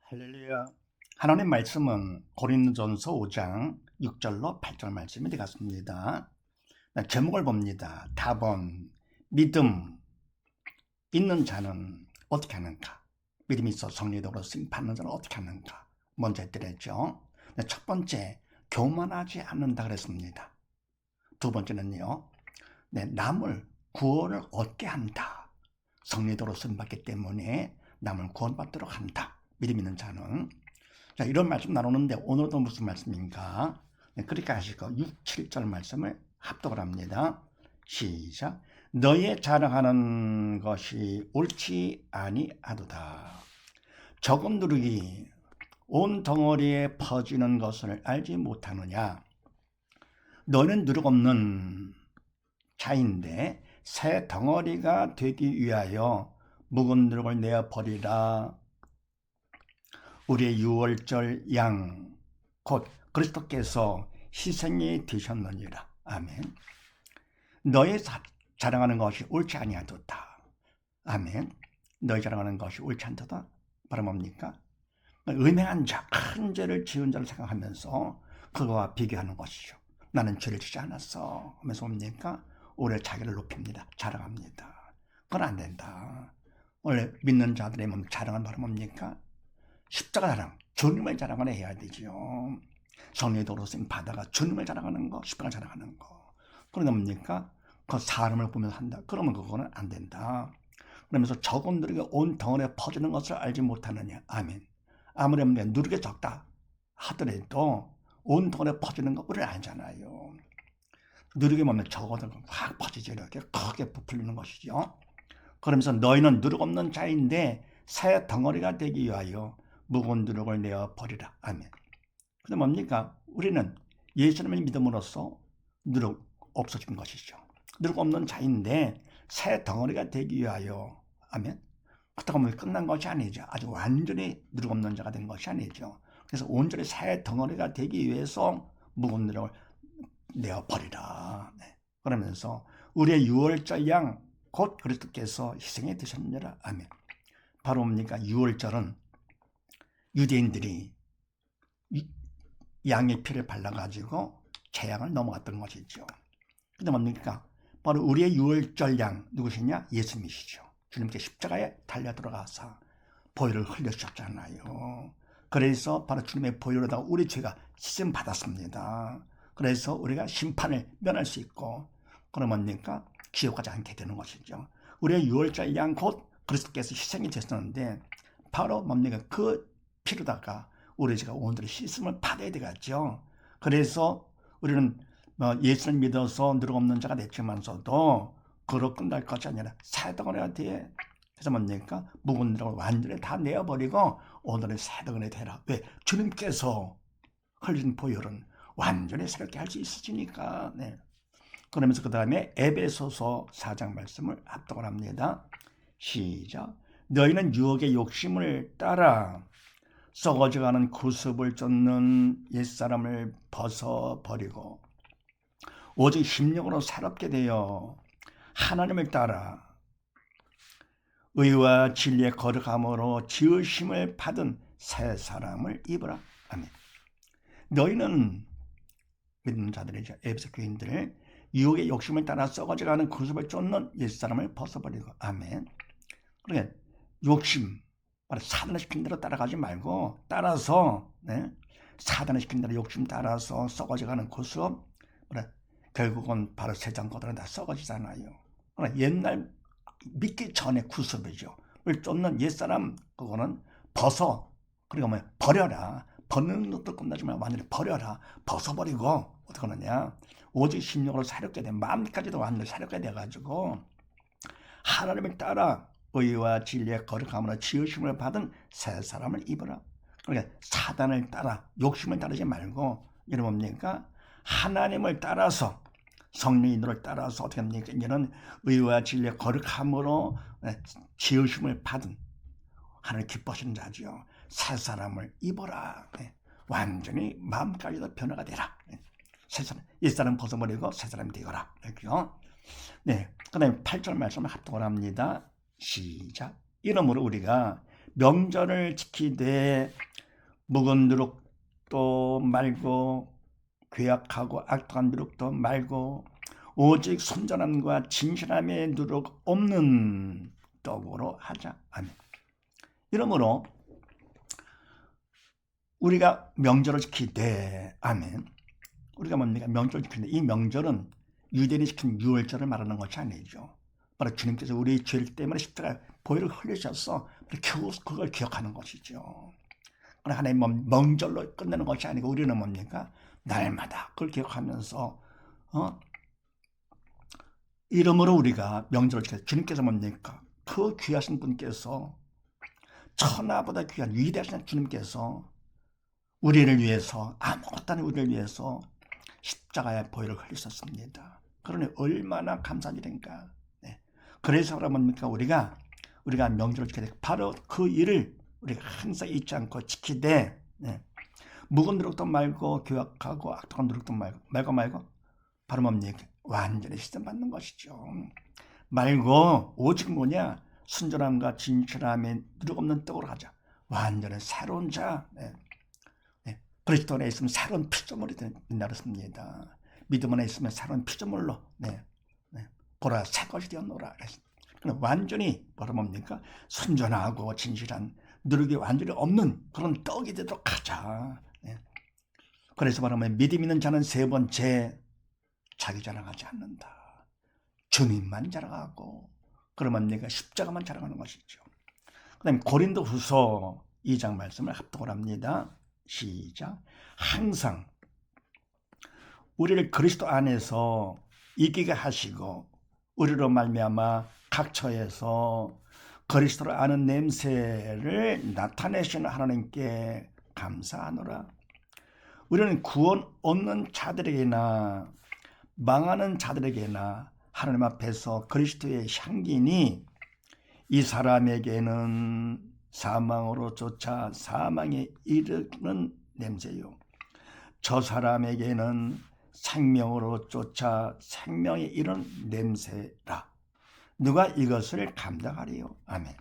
할렐루야. 하나님 말씀은 고린도전서 5장 6절로 8절 말씀이 되겠습니다. 제목을 봅니다. 답은 믿음 있는 자는 어떻게 하는가? 믿음이 있어 성리적으로 받는 자는 어떻게 하는가? 먼저 했더랬죠. 첫 번째, 교만하지 않는다 그랬습니다. 두 번째는요, 남을 구원을 얻게 한다. 성리적으로 쓰임받기 때문에 남을 구원받도록 한다. 믿음 있는 자는. 자, 이런 말씀 나누는데 오늘도 무슨 말씀인가? 그렇게 하시고 6, 7절 말씀을 합독을 합니다. 시작. 너의 자랑하는 것이 옳지 아니하도다. 적은 누룩이 온 덩어리에 퍼지는 것을 알지 못하느냐? 너는 누룩 없는 자인데 새 덩어리가 되기 위하여 묵은 누룩을 내어 버리라. 우리의 유월절 양 곧 그리스도께서 희생이 되셨느니라. 아멘. 너의 자랑하는 것이 옳지 아니하도다. 아멘. 너희 자랑하는 것이 옳지 않도다. 바로 뭡니까? 음행한 자, 큰 죄를 지은 자를 생각하면서 그거와 비교하는 것이죠. 나는 죄를 지지 않았어 하면서 뭡니까? 오히려 자기를 높입니다. 자랑합니다. 그건 안 된다. 원래 믿는 자들의 몸 자랑은 바로 뭡니까? 십자가 자랑, 주님을 자랑을 해야 되지요. 성령의 도로 쓰임 받아가 주님을 자랑하는 거, 십자가 자랑하는 거. 그러다 뭡니까? 그 사람을 보면서 한다. 그러면 그거는 안 된다. 그러면서 적은 누룩이 온 덩어리에 퍼지는 것을 알지 못하느냐. 아멘. 아무리 누룩이 적다 하더라도 온 덩어리에 퍼지는 거 우리는 알잖아요. 누룩이 보면 적어도 확 퍼지죠. 이렇게 크게 부풀리는 것이죠. 그러면서 너희는 누룩 없는 자인데 새 덩어리가 되기 위하여 묵은 누룩을 내어 버리라. 아멘. 근데 뭡니까? 우리는 예수님을 믿음으로써 누룩 없어진 것이죠. 누룩 없는 자인데 새 덩어리가 되기 위하여. 아멘. 그렇다고 하면 끝난 것이 아니죠. 아주 완전히 누룩 없는 자가 된 것이 아니죠. 그래서 온전히 새 덩어리가 되기 위해서 묵은 누룩을 내어 버리라. 네. 그러면서 우리의 유월절 양 곧 그리스도께서 희생해 드셨느니라. 아멘. 바로 뭡니까? 유월절은 유대인들이 양의 피를 발라가지고 재앙을 넘어갔던 것이죠. 근데 뭡니까? 바로 우리의 유월절 양 누구시냐? 예수님이시죠. 주님께 십자가에 달려 들어가서 보혈을 흘려주셨잖아요. 그래서 바로 주님의 보혈로다가 우리 죄가 씻음 받았습니다. 그래서 우리가 심판을 면할 수 있고, 그럼 뭡니까? 지옥 가지 않게 되는 것이죠. 우리의 유월절 양 곧 그리스도께서 희생이 됐었는데 바로 뭡니까? 그 피로다가 우리 죄가 오늘의 씻음을 받아야 되겠죠. 그래서 우리는 예수를 믿어서 누룩 없는 자가 됐지만서도 그로 끝날 것이 아니라 새 덩어리가 돼. 그래서 뭡니까? 묵은 누룩을 완전히 다 내어버리고 오늘의 새 덩어리 되라. 왜? 주님께서 흘린 보혈은 완전히 새롭게 할 수 있으시니까. 네. 그러면서 그 다음에 에베소서 4장 말씀을 합독을 합니다. 시작. 너희는 유혹의 욕심을 따라 썩어져가는 구습을 쫓는 옛사람을 벗어버리고 오직 심령으로 새롭게 되어 하나님을 따라 의와 진리의 거룩함으로 지으심을 받은 새 사람을 입으라. 아멘. 너희는 믿는 자들이죠. 에베소 교인들 유혹의 욕심을 따라 썩어져가는 구습을 쫓는 옛사람을 벗어버리고. 아멘. 그러니까 욕심, 사단의 시킨 대로 따라가지 말고 따라서, 사단의 시킨 대로 욕심 따라서 썩어져가는 구습, 결국은 바로 세상 것들은 다 썩어지잖아요. 옛날 믿기 전에 구습이죠. 을 쫓는 옛사람, 그거는 벗어. 그리고 버려라. 벗는 것도 끝나지만 완전히 버려라. 벗어버리고 어떻게 하느냐? 오직 심령으로 새롭게 된 마음까지도 완전히 새롭게 돼가지고 하나님을 따라 의와 진리의 거룩함으로 지으심을 받은 새 사람을 입으라. 그러니까 사단을 따라 욕심을 따르지 말고 이런 뭡니까? 하나님을 따라서 성령의 인도를 따라서 어떻게 합니까? 이제는 의와 진리의 거룩함으로 지으심을 받은 하나님 기뻐하시는 자죠. 새 사람을 입어라. 완전히 마음까지도 변화가 되라. 새 사람, 옛사람 벗어버리고 새 사람이 되거라. 그렇죠? 네. 그 다음에 8절 말씀을 합독을 합니다. 시작. 이러므로 우리가 명절을 지키되 묵은 누룩도 말고 괴악하고 악독한 누룩도 말고 오직 순전함과 진실함의 누룩 없는 떡으로 하자. 아멘. 이러므로 우리가 명절을 지키되, 아멘. 우리가 뭡니까? 명절을 지키는데, 이 명절은 유대인이 지킨 유월절을 말하는 것이 아니죠. 바로 주님께서 우리 죄를 때문에 십자가 보혈을 흘리셔서 겨우 그걸 기억하는 것이죠. 그러나 하나님 명절로 끝내는 것이 아니고 우리는 뭡니까? 날마다 그걸 기억하면서 이러므로 우리가 명절을 지켜 주님께서 뭡니까? 그 귀하신 분께서 천하보다 귀한 위대하신 주님께서 우리를 위해서 아무것도 아닌 우리를 위해서 십자가의 보혈을 흘리셨습니다. 그러니 얼마나 감사한 일인가. 네. 그래서 뭡니까? 우리가 명절을 지켜야 돼. 바로 그 일을 우리가 항상 잊지 않고 지키되, 네. 묵은 누룩도 말고 교약하고 악독한 누룩도 말고 바로 뭡니까? 완전히 시전받는 것이죠. 말고 오직 뭐냐? 순전함과 진실함에 누룩 없는 떡으로 하자. 완전히 새로운 자. 네. 네. 그리스도 안에 있으면 새로운 피조물이 된다 그랬습니다. 믿음 안에 있으면 새로운 피조물로 보라 새 것이 되었노라. 완전히 바로 뭡니까? 순전하고 진실한 누룩이 완전히 없는 그런 떡이 되도록 하자. 네. 그래서 말하면 믿음 있는 자는 세 번째 자기 자랑하지 않는다. 주님만 자랑하고 그러면 내가 십자가만 자랑하는 것이죠. 그 다음에 고린도후서 2장 말씀을 합독을 합니다. 시작. 항상 우리를 그리스도 안에서 이기게 하시고 우리로 말미암아 각 처에서 그리스도를 아는 냄새를 나타내시는 하나님께 감사하노라. 우리는 구원 없는 자들에게나 망하는 자들에게나 하나님 앞에서 그리스도의 향기니 이 사람에게는 사망으로 쫓아 사망에 이르는 냄새요, 저 사람에게는 생명으로 쫓아 생명에 이르는 냄새라. 누가 이것을 감당하리요? 아멘.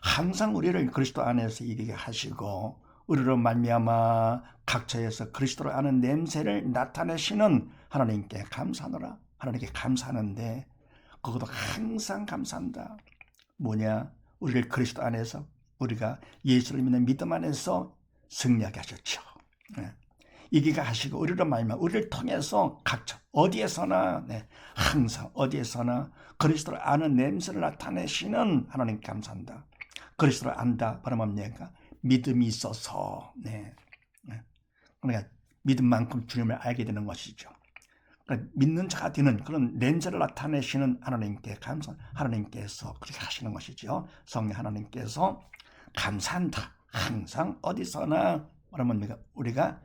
항상 우리를 그리스도 안에서 이기게 하시고 우리로 말미암아 각처에서 그리스도를 아는 냄새를 나타내시는 하나님께 감사하노라. 하나님께 감사하는데 그것도 항상 감사한다. 뭐냐? 우리를 그리스도 안에서 우리가 예수를 믿는 믿음 안에서 승리하게 하셨죠. 이기게 하시고 우리로 말미암아 우리를 통해서 각처 어디에서나 항상 어디에서나 그리스도를 아는 냄새를 나타내시는 하나님께 감사한다. 그리스도를 안다. 바로 뭡니까? 믿음이 있어서 그러니까 믿음만큼 주님을 알게 되는 것이죠. 그러니까 믿는 자가 되는 그런 냄새를 나타내시는 하나님께 감사. 하나님께서 그렇게 하시는 것이죠. 성령 하나님께서 감사한다. 항상 어디서나 뭡니까? 우리가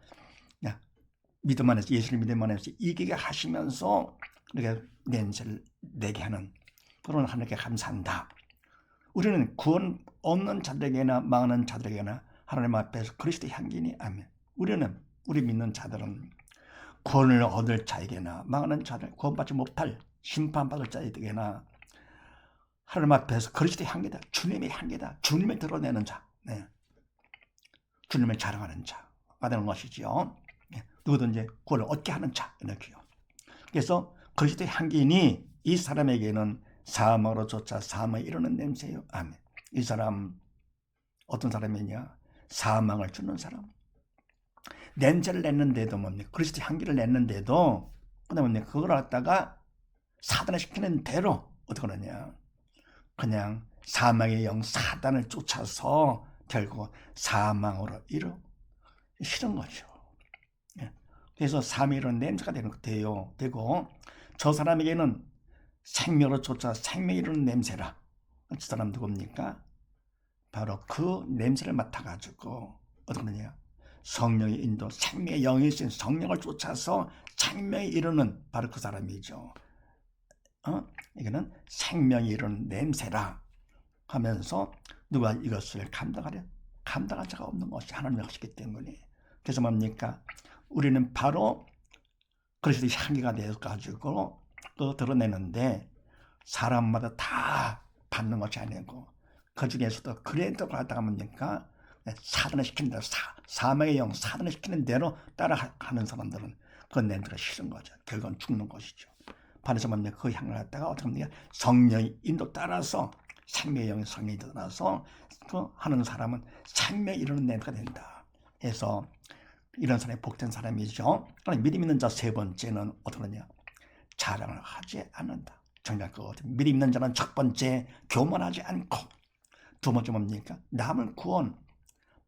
믿음 안에서 예수를 믿음 안에서 이기게 하시면서 우리가 냄새를 내게 하는 그런 하나님께 감사한다. 우리는 구원 없는 자들에게나 망하는 자들에게나 하나님 앞에서 그리스도의 향기니 아멘. 우리 믿는 자들은 구원을 얻을 자에게나 망하는 자들, 구원받지 못할 심판받을 자에게나 하나님 앞에서 그리스도의 향기다. 주님의 향기다. 주님을 드러내는 자, 주님을 자랑하는 자가 되는 것이죠. 누구든지 구원을 얻게 하는 자, 이렇게요. 그래서 그리스도의 향기니 이 사람에게는 사망으로 쫓아 사망에 이르는 냄새요. 아멘. 이 사람 어떤 사람이냐? 사망을 주는 사람. 냄새를 냈는데도 뭡니까? 그리스도의 향기를 냈는데도 그다음에 그걸 갖다가 사단을 시키는 대로 어떻게 하느냐? 그냥 사망의 영 사단을 쫓아서 결국 사망으로 이르 싫은 거죠. 그래서 사망에 이르는 냄새가 되고 저 사람에게는 생명으로 쫓아 생명에 이르는 냄새라. 저 사람 누굽니까? 바로 그 냄새를 맡아가지고 어떻게 하느냐? 성령의 인도, 생명의 영이 있는 성령을 쫓아서 생명에 이르는 바로 그 사람이죠. 이거는 생명에 이르는 냄새라 하면서 누가 이것을 감당할 자가 없는 것이 하나님의 것이기 때문에. 그래서 뭡니까? 우리는 바로 그리스도의 향기가 되어가지고 또 드러내는데 사람마다 다 받는 것이 아니고 그 중에서도 그래도 하다가 뭡니까? 사단을 시키는 대로 사망의 영 사단을 시키는 대로 따라가는 사람들은 그 냄새가 싫은 거죠. 결국은 죽는 것이죠. 반에서 뭡니까? 그 향을 갖다가 어떻게 합니까? 성령의 인도 따라서 생명의 영의 성령이 따라서 그 하는 사람은 생명이 이루는 냄새가 된다. 해서 이런 사람이 복된 사람이죠. 그러나 믿음 있는 자 세 번째는 어떻게 하냐? 자랑을 하지 않는다. 정작 믿음 있는 자는 첫 번째 교만하지 않고, 두 번째 뭡니까? 남을 구원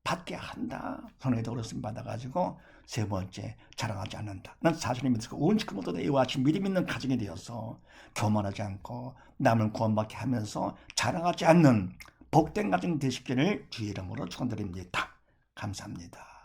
받게 한다. 성령의 도를 받아가지고 세 번째 자랑하지 않는다. 난 사실을 믿어서 온전히 모두 이와 같이 믿음 있는 가정이 되어서 교만하지 않고 남을 구원받게 하면서 자랑하지 않는 복된 가정 되시기를 주의 이름으로 축원드립니다. 감사합니다.